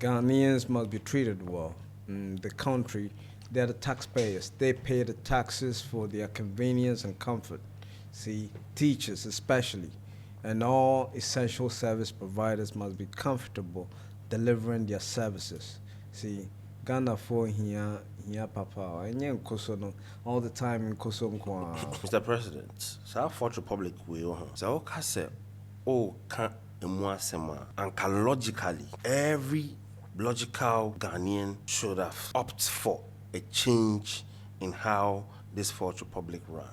Ghanaians must be treated well. The country, they're the taxpayers. They pay the taxes for their convenience and comfort. See, teachers especially, and all essential service providers must be comfortable delivering their services. See, Ghana for here papa, and yen koso all the time in koso nkwa. Mr. President, South Fourth Republic we own. So kase o kan emuasema and logically every logical Ghanaian should have opted for a change in how this Fourth Republic ran.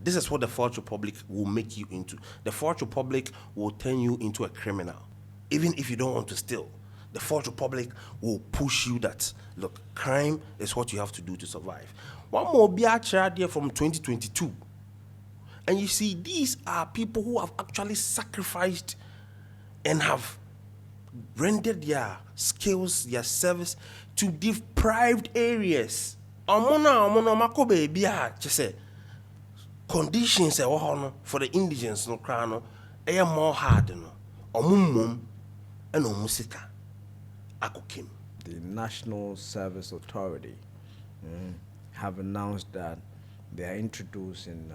This is what the Fourth Republic will make you into. The Fourth Republic will turn you into a criminal. Even if you don't want to steal, the Fourth Republic will push you that, look, crime is what you have to do to survive. One more biachara there from 2022. And you see, these are people who have actually sacrificed and have rendered their skills, their service to deprived areas. Conditions for the indigents no crano more hard no and musika akukim. The National Service Authority have announced that they are introducing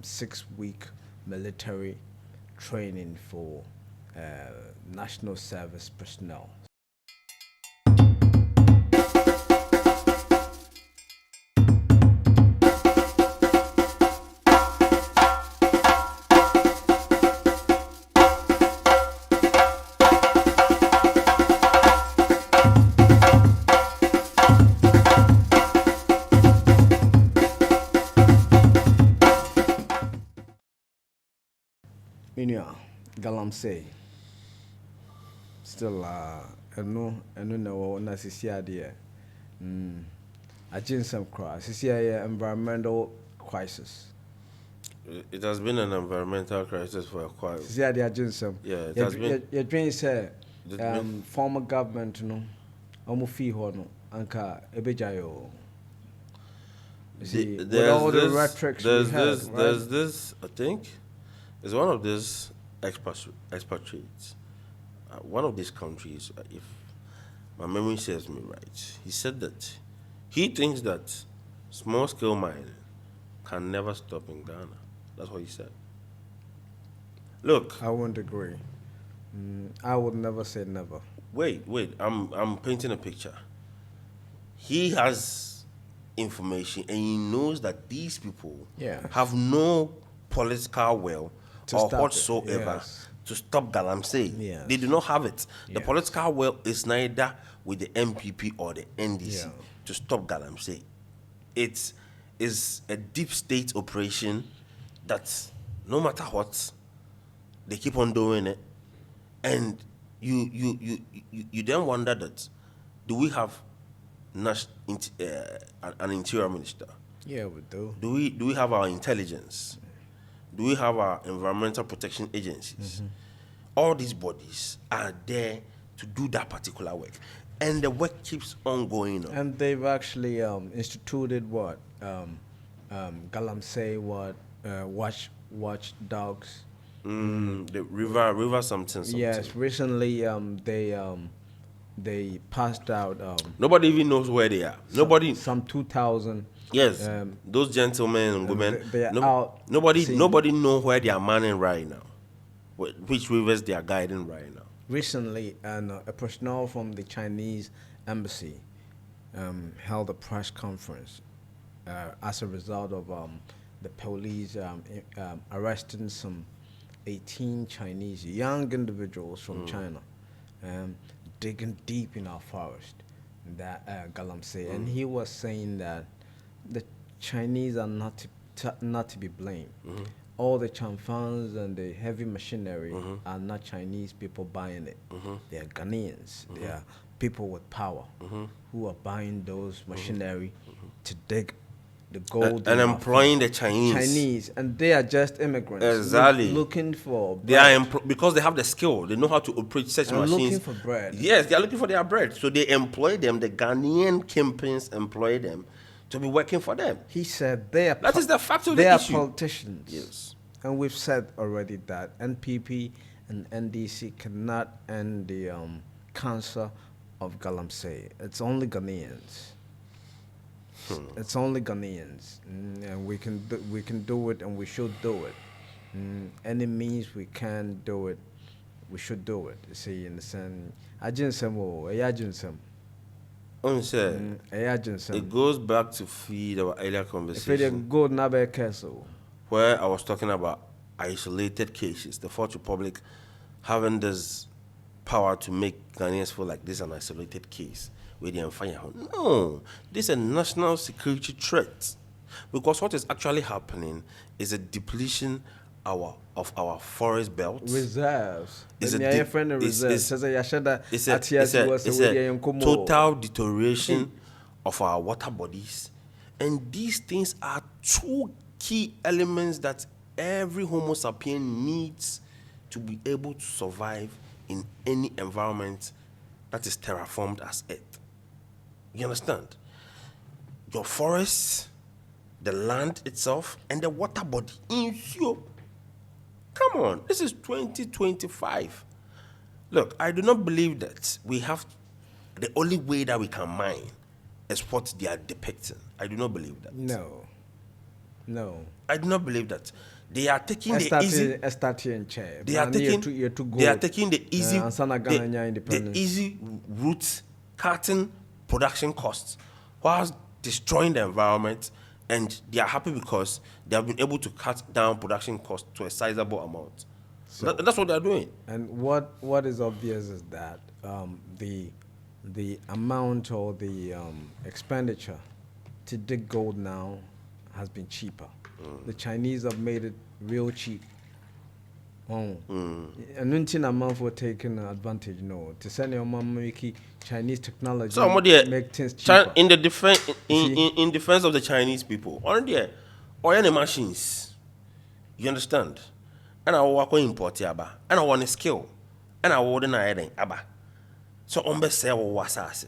6-week military training for national service personnel. Galamsey still no na sisi ade agin some cry sisi environmental crisis. It has been an environmental crisis for a while. Sisi ade agin some. Yeah, it has been. Your dream say former government no omo fi ho no anka ebejayo. There's this, I think, is one of these expatriates. One of these countries, if my memory serves me right, he said that he thinks that small-scale mining can never stop in Ghana. That's what he said. Look, I wouldn't agree. I would never say never. Wait. I'm painting a picture. He has information, and he knows that these people have no political will or whatsoever to stop Galamsey. Yes. They do not have it. The political will is neither with the MPP or the NDC to stop Galamsey. It is a deep state operation that no matter what, they keep on doing it. And you then wonder that, do we have an interior minister? Yeah, we do. Do we have our intelligence? Do we have our environmental protection agencies? All these bodies are there to do that particular work, and the work keeps on going on. And they've actually instituted what Galamsey watch dogs. The river something. Yes, recently they passed out. Nobody even knows where they are. Some 2,000. Yes, those gentlemen and women. Nobody know where they are manning right now, which rivers they are guiding right now. Recently, a personnel from the Chinese embassy held a press conference as a result of the police arresting some 18 Chinese young individuals from China, digging deep in our forest, that Galamsey, and he was saying that the Chinese are not to be blamed. All the chanfans and the heavy machinery are not Chinese people buying it. They are Ghanaians. They are people with power who are buying those machinery to dig the gold and employing the Chinese, and they are just immigrants. Exactly, looking for bread. They are because they have the skill. They know how to operate such machines. Looking for bread. Yes, they are looking for their bread. So they employ them. The Ghanaian kingpins employ them to be working for them. He said that is the fact of the issue. They are politicians. Yes, and we've said already that NPP and NDC cannot end the cancer of Galamsey. It's only Ghanaians. It's only Ghanaians, and we can do it, and we should do it. Any means we can do it, we should do it. You see, in the sense, ajinsemo, ajinsem, Unsaid. ajinsem. It goes back to feed our earlier If it conversation go nabe castle, where I was talking about isolated cases, the Fourth Republic having this power to make Ghanaians feel like this is an isolated case where they are fire. No, this is a national security threat. Because what is actually happening is a depletion of our forest belts. reserves. It's Then a your dip- friend it's- reserves. Says I should It's that a total deterioration of our water bodies. And these things are two key elements that every Homo sapien needs to be able to survive in any environment that is terraformed as Earth. You understand? Your forests, the land itself, and the water body. Come on, this is 2025. Look, I do not believe that we have the only way that we can mine is what they are depicting. I do not believe that. No. I do not believe that. They are taking the easy. They are taking the easy, the easy route, cutting production costs, whilst destroying the environment, and they are happy because they have been able to cut down production costs to a sizable amount. So that's what they are doing. And what is obvious is that the amount or the expenditure to dig gold now has been cheaper. The Chinese have made it real cheap. And until a man for taking advantage, no. To send your mom make Chinese technology make things cheaper. In the defense in defense of the Chinese people, on there, oil the machines. You understand? And I work on import aba, and I want a skill, and I want an iron aba. So on be say wasase.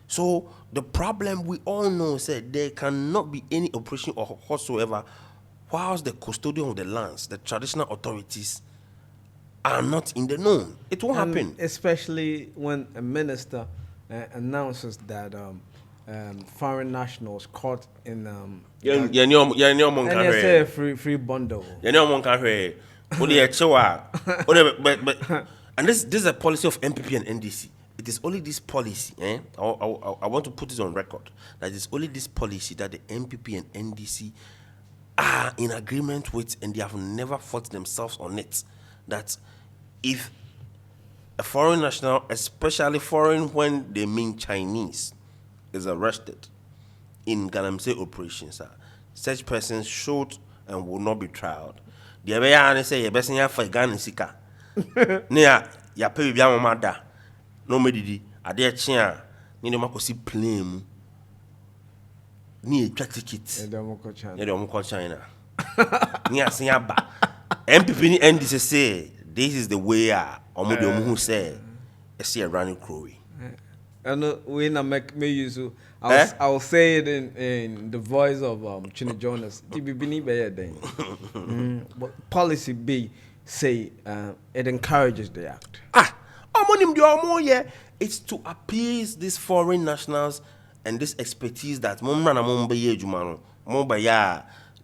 So the problem we all know is that there cannot be any operation or whatsoever whilst the custodian of the lands, the traditional authorities, are not in the known. It won't happen. Especially when a minister announces that foreign nationals caught in free bundle. And this is a policy of MPP and NDC. It is only this policy, I want to put this on record, that it's only this policy that the MPP and NDC are in agreement with, and they have never fought themselves on it, that if a foreign national, especially foreign when they mean Chinese, is arrested in Galamsey operations, such persons should and will not be tried. The way say you best have for Ghana sika. Nia ya pay bia mama da. No medidi ade chia ni dem akosi plane mu. Ni etwa ticket. And dem ko China. Ni asen aba. MPP ni NDC say this is the way omo de omo who say e see running crowy. And when I make me use I'll say it in the voice of Chini Jonas. But policy B say it encourages the act. It's to appease these foreign nationals and this expertise that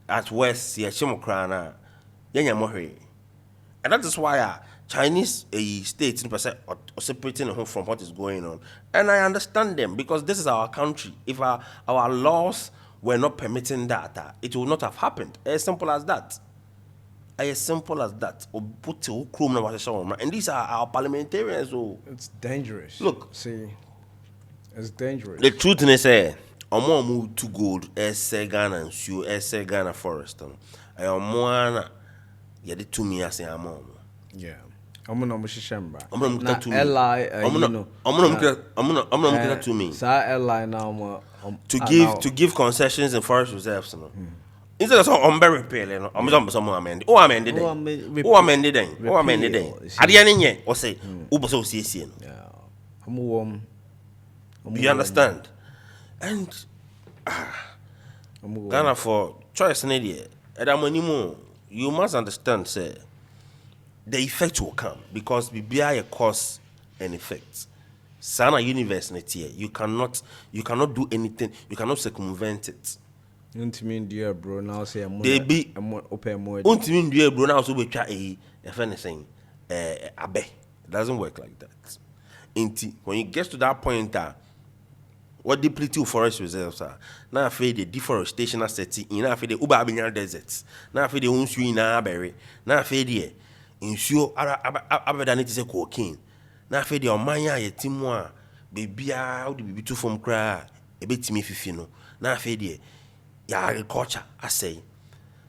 at West and that is why Chinese states are separating home from what is going on. And I understand them because this is our country. If our laws were not permitting that, it would not have happened. As simple as that. As simple as that. And these are our parliamentarians. It's dangerous. Look. See, it's dangerous. The truth is, I'm more move to gold, Ghana and Sue, Ghana forest. I am more, yeah, the 2 me as I'm on. Yeah. I'm gonna shamba. I'm gonna get to me. I'm gonna get to me. Now to give concessions in forest reserves. Instead of some repeal, I'm someone amended. Oh, amended. Oh, amended. Oh, amended. At the end, or say, Uber Association. You understand? And Ghana for choice in idiot. You must understand, the effect will come because we bear a cause and effect. Sana university here. You cannot do anything. You cannot circumvent it. Dear bro, now say They be open more. Untimin bro now so we try a anything. Abe. It doesn't work like that. When you get to that point, what deplete forest reserves are now after the deforestation asset in after the Ubabian deserts. Now after the unsu in Aberry. Now after the insure than it is a cocaine. Now after the Omanya Timwa, baby out the baby two from cry a bit me fifino. Now after the agriculture, I say.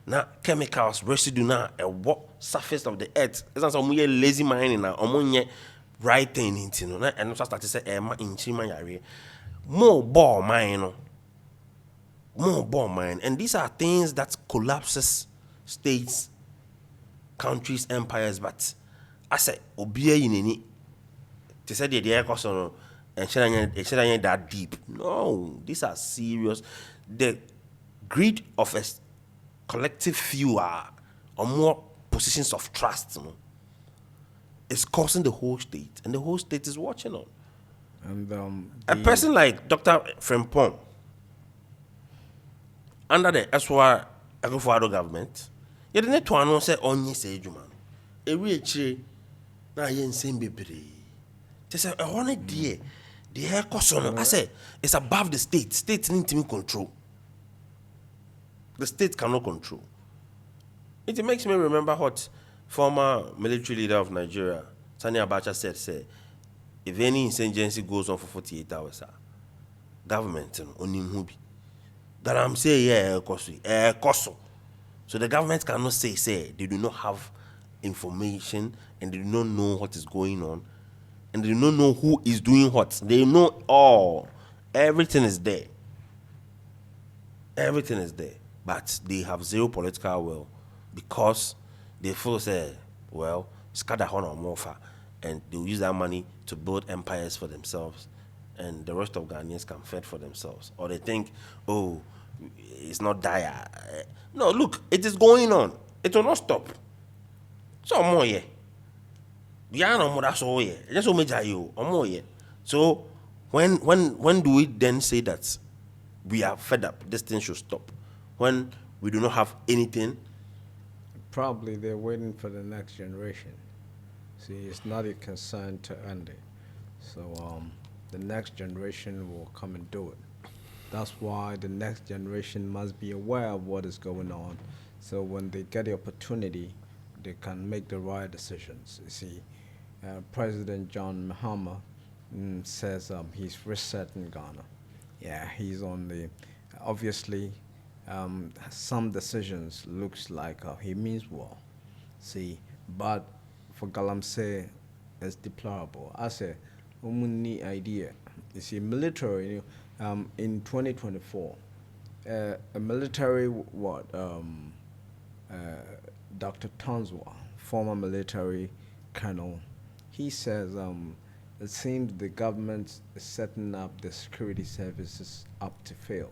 Now chemicals residue now a what surface of the earth. It's some lazy mining now, ammonia right thing into no, and also start to say in Chima more ball mine, and these are things that collapses states, countries, empires. But I say, obey in any. They said the air cost on and shouldn't that deep. No, these are serious. The greed of a collective few are or more positions of trust, you know, is causing the whole state, and the whole state is watching on. And A person like Dr. Frimpong, under the Eswa Agofado government, you didn't to announce only say Juman. A reach now yen same baby. They say a honey dear, the hair cost on. I say it's above the state. State need to control. The state cannot control. It makes me remember what former military leader of Nigeria, Sani Abacha, said, say, if any insurgency goes on for 48 hours, government only mubi. Galamsey, koso. So the government cannot say they do not have information and they do not know what is going on and they do not know who is doing what. They know all. Everything is there. Everything is there. But they have zero political will because they feel say, well, scatter honor more far, and they'll use that money to build empires for themselves, and the rest of Ghanaians can fend for themselves. Or they think, oh, it's not dire. No, look, it is going on. It will not stop. So more yeah. Yeah, no more that's all yeah. Just so major you or more yeah. So when do we then say that we are fed up? This thing should stop. When we do not have anything. Probably they're waiting for the next generation. See, it's not a concern to end it. So the next generation will come and do it. That's why the next generation must be aware of what is going on. So when they get the opportunity, they can make the right decisions. You see, President John Mahama says he's resetting Ghana. Yeah, he's on the, obviously, some decisions looks like he means well. See, but for Galamsey, it's deplorable. I say, only idea. You see, military. In 2024, a military Dr. Tonswa, former military colonel, he says it seems the government is setting up the security services up to fail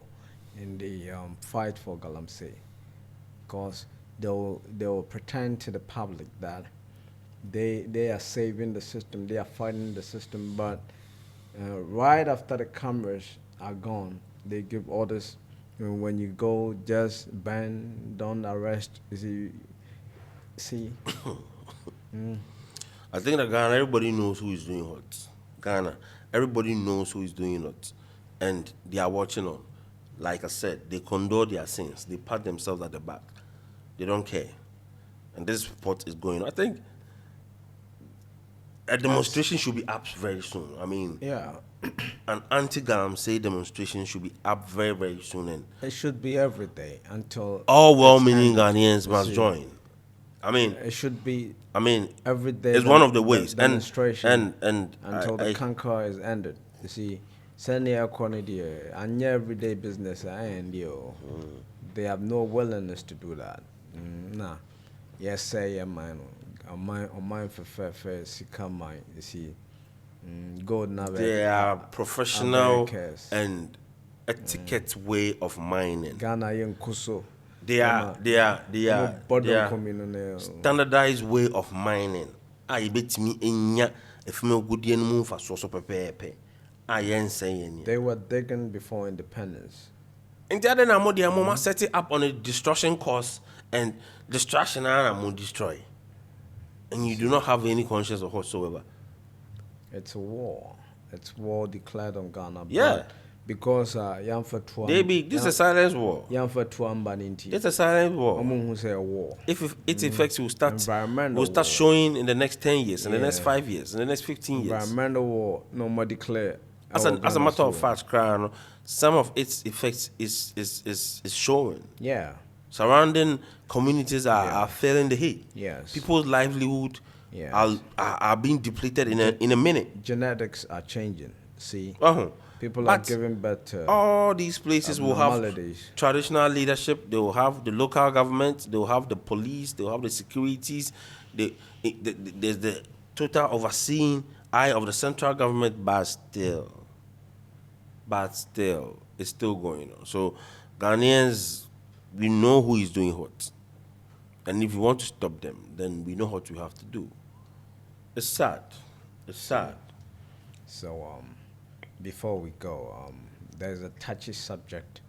in the fight for Galamsey, because they'll pretend to the public that they are saving the system, they are fighting the system, but right after the cameras are gone, they give orders. When you go, just ban, don't arrest. See. I think that Ghana, everybody knows who is doing what. Ghana, everybody knows who is doing what, and they are watching on. Like I said, they condone their sins. They pat themselves at the back. They don't care. And this report is going on. I think a demonstration should be up very soon. I mean, Yeah, an anti-Galamsey demonstration should be up very, very soon. And it should be every day until all it's well-meaning ended. Ghanaians You must see, join. I mean, It should be I mean, every day. it's one of the ways. Demonstration And until the conquer is ended. You see, send the quantity and everyday business and they have no willingness to do that. Nah, yes, say man, on mine for fair, come mine. You see, go now. they are professional and etiquette way of mining. Ghana yen kuso. They are standardized way of mining. I bet me if me good yen move for so pepe. I ain't saying They were digging before independence. and the other namo the mama set it up on a destruction course and destruction and I'm destroy. And you do not have any conscience of whatsoever. It's a war. It's war declared on Ghana. Yeah. But because Yamfa Tuam. This is a silence war. Yamfa Tuamba Ninti. It's a silent war. Who say a war. If its effects will start Environmental showing in the next 10 years, in the next Yeah. 5 years, in the next 15 years. Environmental war, no more declare. As a matter of fact, Crown, some of its effects is showing. Yeah. Surrounding communities are feeling the heat. Yes. People's livelihood Yes. are being depleted in a minute. Genetics are changing. See, Uh-huh. people are giving birth to All these places will have abnormalities. traditional leadership. They will have the local government. They will have the police. They will have the securities. There's the total overseeing eye of the central government, but still, it's still going on. So Ghanaians, we know who is doing what. And if you want to stop them, then we know what we have to do. It's sad. It's sad. So, before we go, there's a touchy subject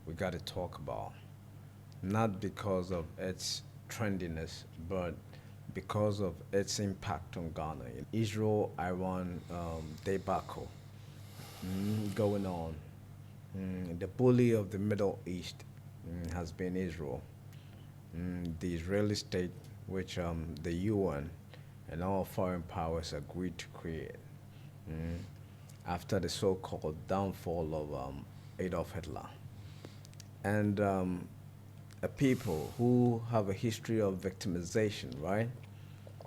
we got to talk about. Not because of its trendiness, but because of its impact on Ghana. Israel-Iran debacle going on. The bully of the Middle East has been Israel. The Israeli state, which the UN and all foreign powers agreed to create after the so-called downfall of Adolf Hitler. And a people who have a history of victimization, right,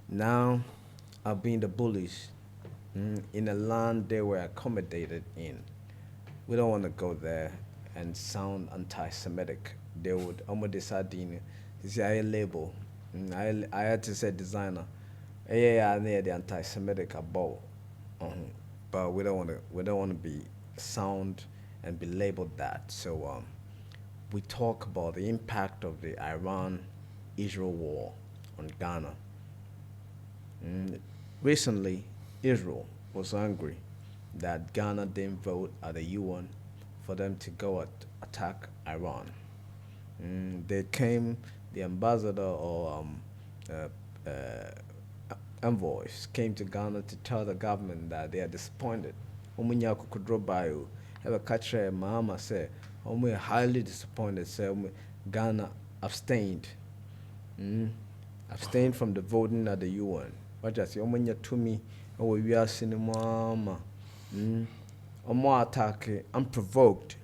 now are being the bullies in a land they were accommodated in. We don't want to go there and sound anti-Semitic. They would almost decide this is label. I had to say designer. Yeah, near the anti-Semitic about. But we don't want to be sound and be labeled that. So we talk about the impact of the Iran-Israel war on Ghana. Recently, Israel was angry that Ghana didn't vote at the UN for them to go attack Iran. The ambassador or envoys came to Ghana to tell the government that they are disappointed. Omunya kukudro bayo, have a catcher Mahama say, we are highly disappointed. Say Ghana abstained, abstained from the voting at the UN. What just omunya to me, we are cinema, omo attack unprovoked.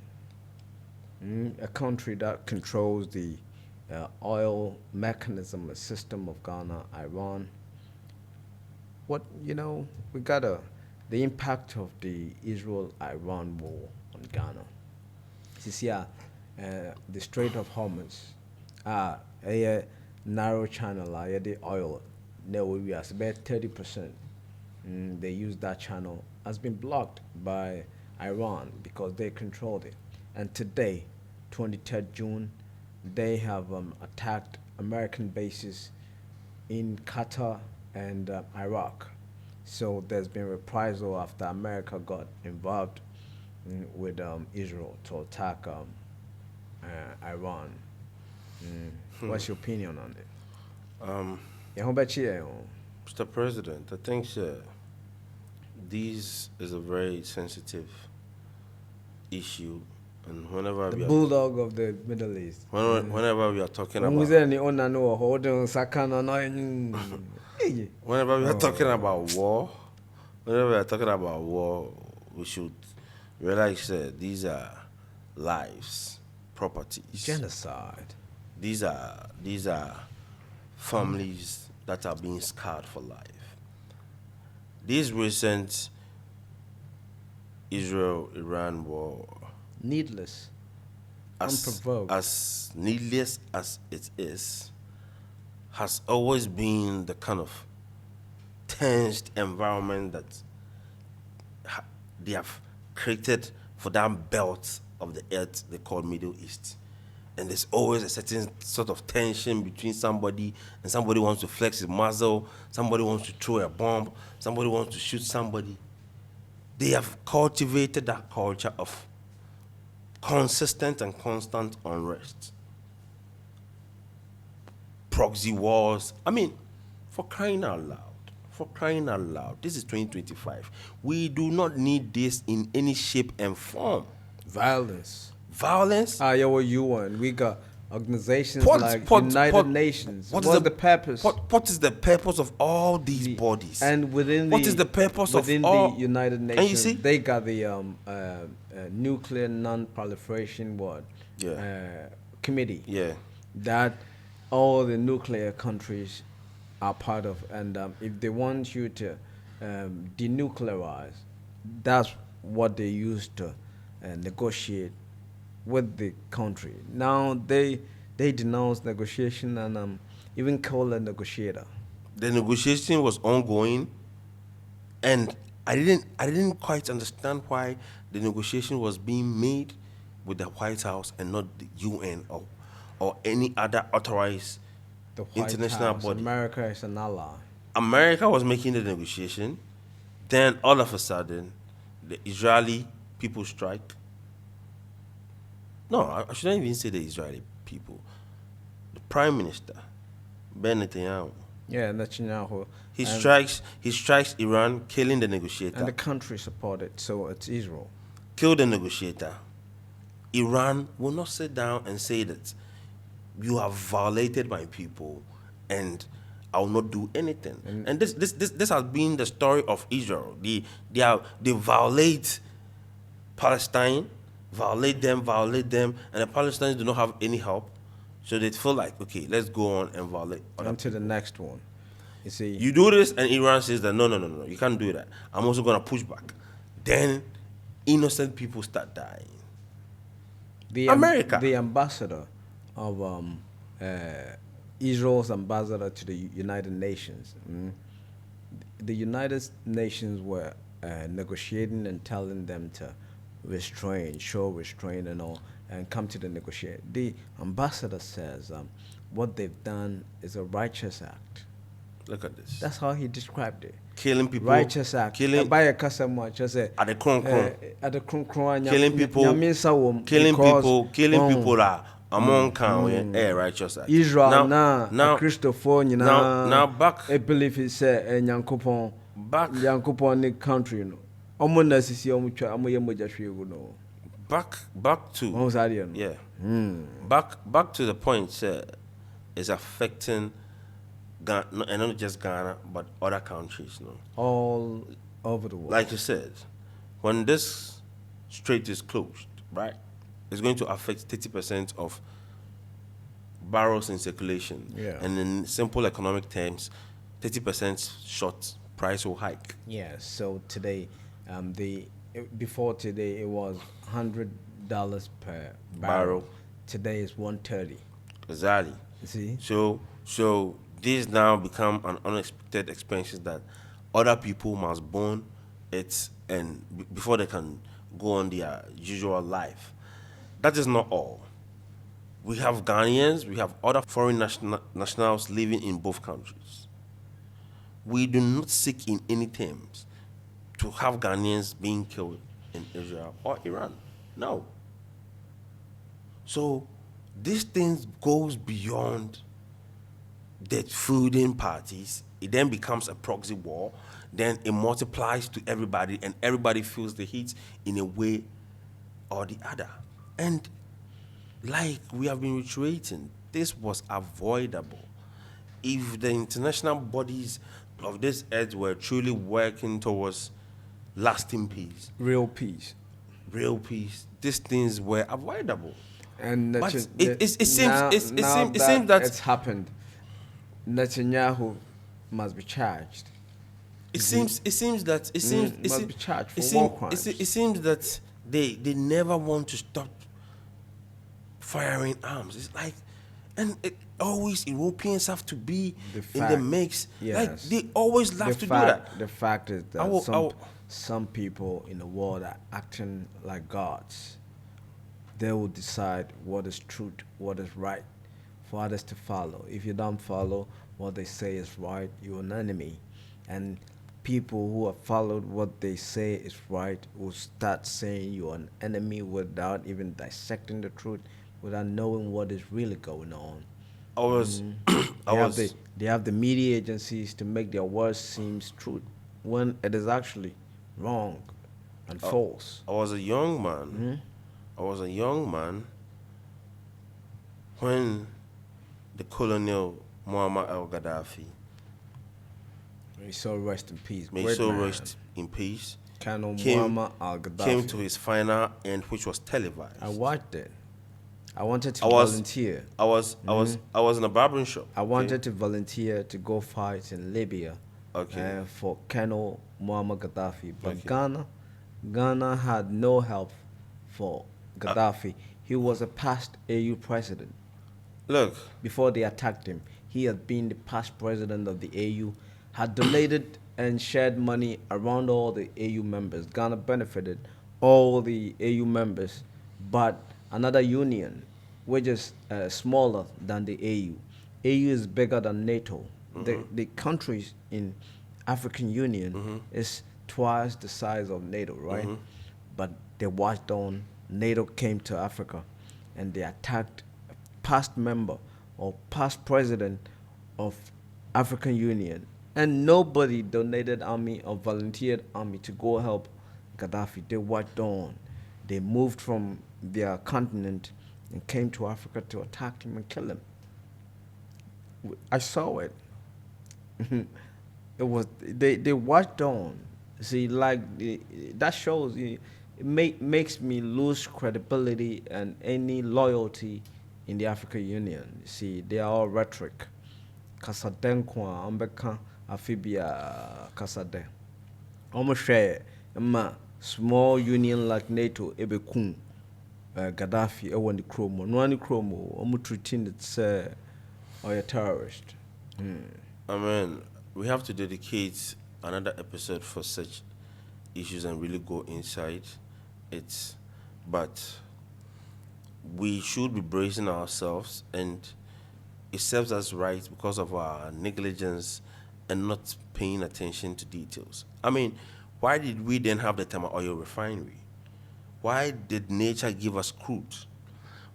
A country that controls the oil mechanism system of Ghana, Iran. What, we got the impact of the Israel-Iran war on Ghana. This year, the Strait of Hormuz, a narrow channel, the oil, we are about 30%. They use that channel has been blocked by Iran because they controlled it. And today, 23rd June, they have attacked American bases in Qatar and Iraq. So there's been reprisal after America got involved with Israel to attack Iran. What's your opinion on it? Mr. President, I think this is a very sensitive issue. And whenever the bulldog of the Middle East. Whenever we are talking about war, we should realize that these are lives, properties, genocide. These are families that are being scarred for life. This recent Israel-Iran war, needless, unprovoked, as needless as it is, has always been the kind of tensed environment that they have created for that belt of the earth they call Middle East. and there's always a certain sort of tension between somebody, and somebody wants to flex his muscle, somebody wants to throw a bomb, somebody wants to shoot somebody. They have cultivated that culture of consistent and constant unrest. Proxy wars. I mean, for crying out loud. For crying out loud. This is 2025. We do not need this in any shape and form. Violence. Violence? Yeah, what you want? We got organizations like United Nations. What's the purpose? What is the purpose of all these bodies? And what is the purpose of all, the United Nations? And you see, they got the nuclear non-proliferation committee. Yeah. That all the nuclear countries are part of, and if they want you to denuclearize, that's what they use to negotiate with the country. Now they denounce negotiation and even call a negotiator. The negotiation was ongoing, and I didn't quite understand why the negotiation was being made with the White House and not the UN or any other authorized international body. America is an ally. America was making the negotiation. Then all of a sudden, the Israeli people strike. No, I shouldn't even say the Israeli people. The Prime Minister, Ben Netanyahu. Yeah, Netanyahu. He strikes Iran, killing the negotiator. And the country supported, so it's Israel. Kill the negotiator. Iran will not sit down and say that you have violated my people and I will not do anything. And this has been the story of Israel. They violate Palestine, violate them, and the Palestinians do not have any help. So they feel like, okay, let's go on and violate. On to the next one. You see, you do this, and Iran says that no, you can't do that. I'm also gonna push back. Then innocent people start dying. The ambassador of Israel's ambassador to the United Nations. The United Nations were negotiating and telling them to show restraint and all, and come to the negotiation. The ambassador says what they've done is a righteous act. Look at this. That's how he described it. Killing people. Righteous act. Killing. By a customer, just at the kron. At the kron. Killing people. Killing people are among righteous act. Israel now Christopher now back. I believe he said Nyankopon. Back. Nyankopon the country no. Back to back to the point is affecting Ghana, and not just Ghana but other countries, no, all over the world. Like you said, when this strait is closed, right, it's going to affect 30% of barrels in circulation. Yeah. And in simple economic terms, 30% short price will hike. Yeah. So today, before today it was $100 per barrel. Today is $130. Exactly. You see. So these now become an unexpected expenses that other people must borne it and before they can go on their usual life. That is not all. We have Ghanaians, we have other foreign nationals living in both countries. We do not seek in any terms to have Ghanaians being killed in Israel or Iran. No. So these things goes beyond the feuding parties. It then becomes a proxy war. Then it multiplies to everybody, and everybody feels the heat in a way or the other. And like we have been reiterating, this was avoidable. If the international bodies of this earth were truly working towards lasting peace, real peace, these things were avoidable. And but it seems that it's happened. Netanyahu must be charged. It seems that they never want to stop firing arms. It's like, and always Europeans have to be in the mix. Yes. Like they always love to do that. The fact is that some people in the world are acting like gods. they will decide what is truth, what is right for others to follow. If you don't follow what they say is right, you're an enemy. And people who have followed what they say is right will start saying you're an enemy without even dissecting the truth, without knowing what is really going on. I was, I They have the was, they have the media agencies to make their words seem truth when it is actually wrong and false. I was a young man. I was a young man when the colonel Muammar al-Gaddafi, May so rest in peace. may Great so man. rest in peace, Colonel came Muammar al-Gaddafi. came to his final end, which was televised. I watched it. I wanted to I was, volunteer. I was in a barbering shop. I wanted to volunteer to go fight in Libya Okay. for Colonel Muammar Gaddafi. But Okay. Ghana had no help for Gaddafi. He was a past AU president. Look, Before they attacked him, he had been the past president of the AU, had donated and shared money around all the AU members. Ghana benefited all the AU members, but another union, which is smaller than the AU. AU is bigger than NATO. The countries in African Union is twice the size of NATO, right? But they watched on. NATO came to Africa, and they attacked a past member or past president of African Union, and nobody donated army or volunteered army to go help Gaddafi. They watched on. They moved from their continent and came to Africa to attack him and kill him. I saw it. It was they watched on. See, like that shows it makes me lose credibility and any loyalty in the African Union. See, they are all rhetoric. Kasaden kwa ambeka afibia kasade. Almost share ma small union like NATO ebe kun Gaddafi ewa ni kromo. No ni kromo. Omu treating it say or a terrorist. I mean, we have to dedicate another episode for such issues and really go inside it. But we should be bracing ourselves, and it serves us right because of our negligence and not paying attention to details. I mean, why did we then have the Tama oil refinery? Why did nature give us crude?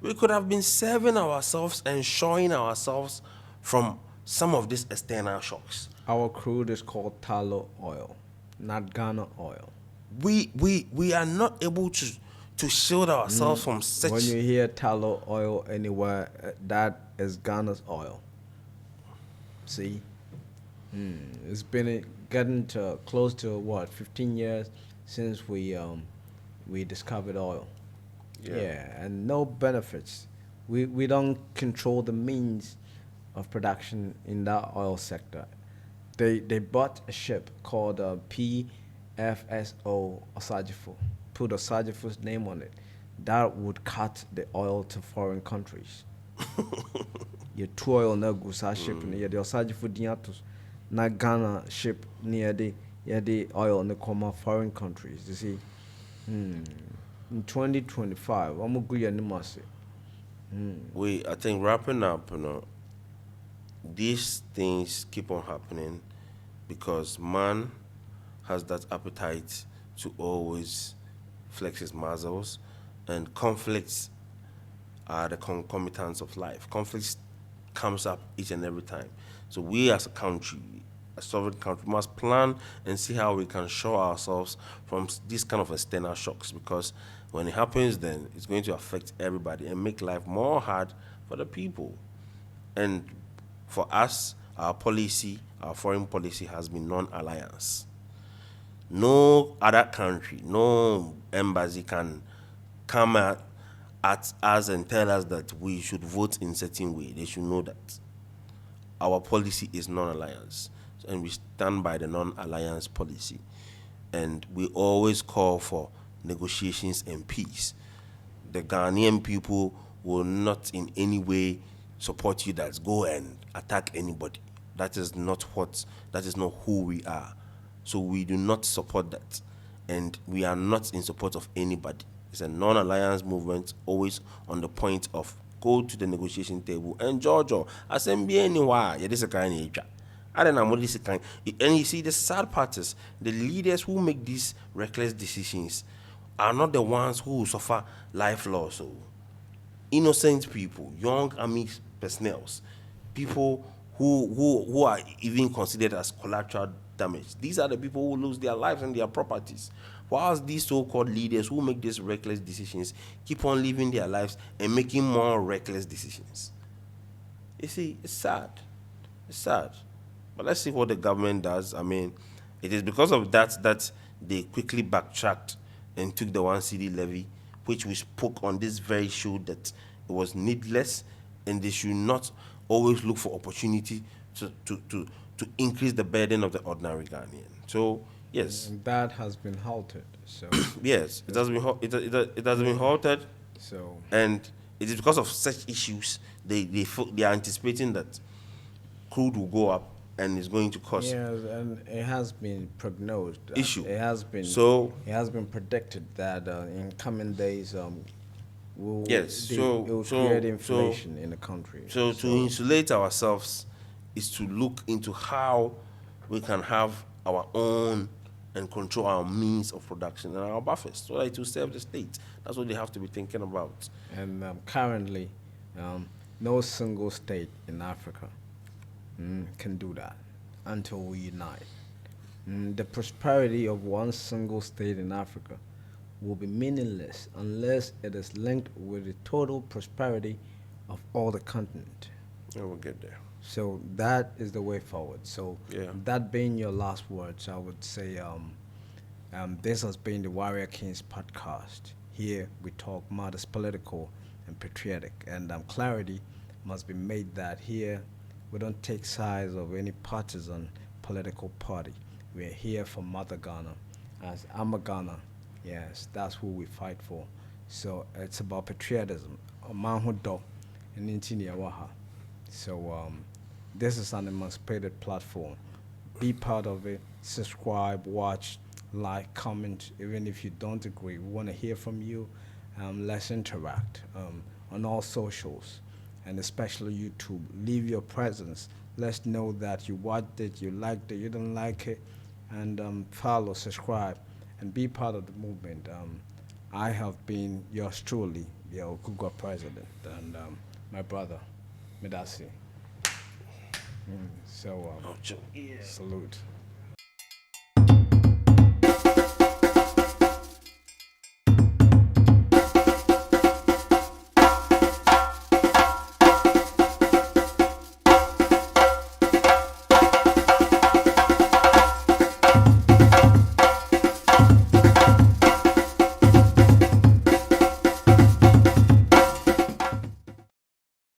We could have been saving ourselves and showing ourselves from some of these external shocks. Our crude is called tallow oil, not Ghana oil. We are not able to shield ourselves from such. When you hear tallow oil anywhere, that is Ghana's oil. See? It's been getting to close to what, 15 years since we discovered oil. Yeah, and no benefits. We don't control the means of production in that oil sector. They bought a ship called PFSO Osajifo, put Osajifo's name on it. That would cut the oil to foreign countries. Your two oil na gusa ship near the Osajifo Diatos, na Ghana ship near the oil in the comma foreign countries. You see, in 2025, I'm going to I think wrapping up, these things keep on happening because man has that appetite to always flex his muscles, and conflicts are the concomitants of life. Conflicts comes up each and every time. So we as a country, a sovereign country, must plan and see how we can show ourselves from these kind of external shocks, because when it happens, then it's going to affect everybody and make life more hard for the people. And for us, our policy, our foreign policy has been non-alliance. No other country, no embassy can come at us and tell us that we should vote in a certain way. They should know that. Our policy is non-alliance, and we stand by the non-alliance policy. And we always call for negotiations and peace. The Ghanaian people will not in any way support you that go and attack anybody. That is not who we are. So we do not support that. And we are not in support of anybody. It's a non-alliance movement, always on the point of go to the negotiation table. And Georgia, assembly anywhere, yeah, this is a kind of I don't know what this kind. And you see, the sad part is the leaders who make these reckless decisions are not the ones who suffer life loss. So innocent people, young army personnel, people who are even considered as collateral damage. These are the people who lose their lives and their properties. Whilst these so-called leaders who make these reckless decisions keep on living their lives and making more reckless decisions. You see, it's sad. It's sad. But let's see what the government does. I mean, it is because of that they quickly backtracked and took the 1 cedi levy, which we spoke on this very show that it was needless, and they should not always look for opportunity to increase the burden of the ordinary Ghanaian. So yes, And that has been halted. So yes, it has been it has been halted, so and it is because of such issues they are anticipating that crude will go up and it's going to cause yes, and it has been prognosed. issue. It has been So it has been predicted that in coming days, yes, it will create inflation in the country. So to insulate ourselves is to look into how we can have our own and control our means of production and our buffers so that it will serve the state. That's what they have to be thinking about. And currently, no single state in Africa can do that until we unite. The prosperity of one single state in Africa will be meaningless unless it is linked with the total prosperity of all the continent. Yeah, we'll get there. So that is the way forward. So Yeah. that being your last words, I would say this has been the Warrior Kings podcast. Here we talk matters political and patriotic, and clarity must be made that here we don't take sides of any partisan political party. We are here for Mother Ghana. As I'm a Ghana, yes, that's who we fight for. So it's about patriotism. A manhood dog and Intinia Waha. So this is an emancipated platform. Be part of it. Subscribe, watch, like, comment. Even if you don't agree, we want to hear from you. Let's interact on all socials, and especially YouTube. Leave your presence. Let's know that you watched it, you liked it, you didn't like it, and follow, subscribe, and be part of the movement. I have been yours truly, the Okuga president, and my brother, Medasi. So, Yeah. salute.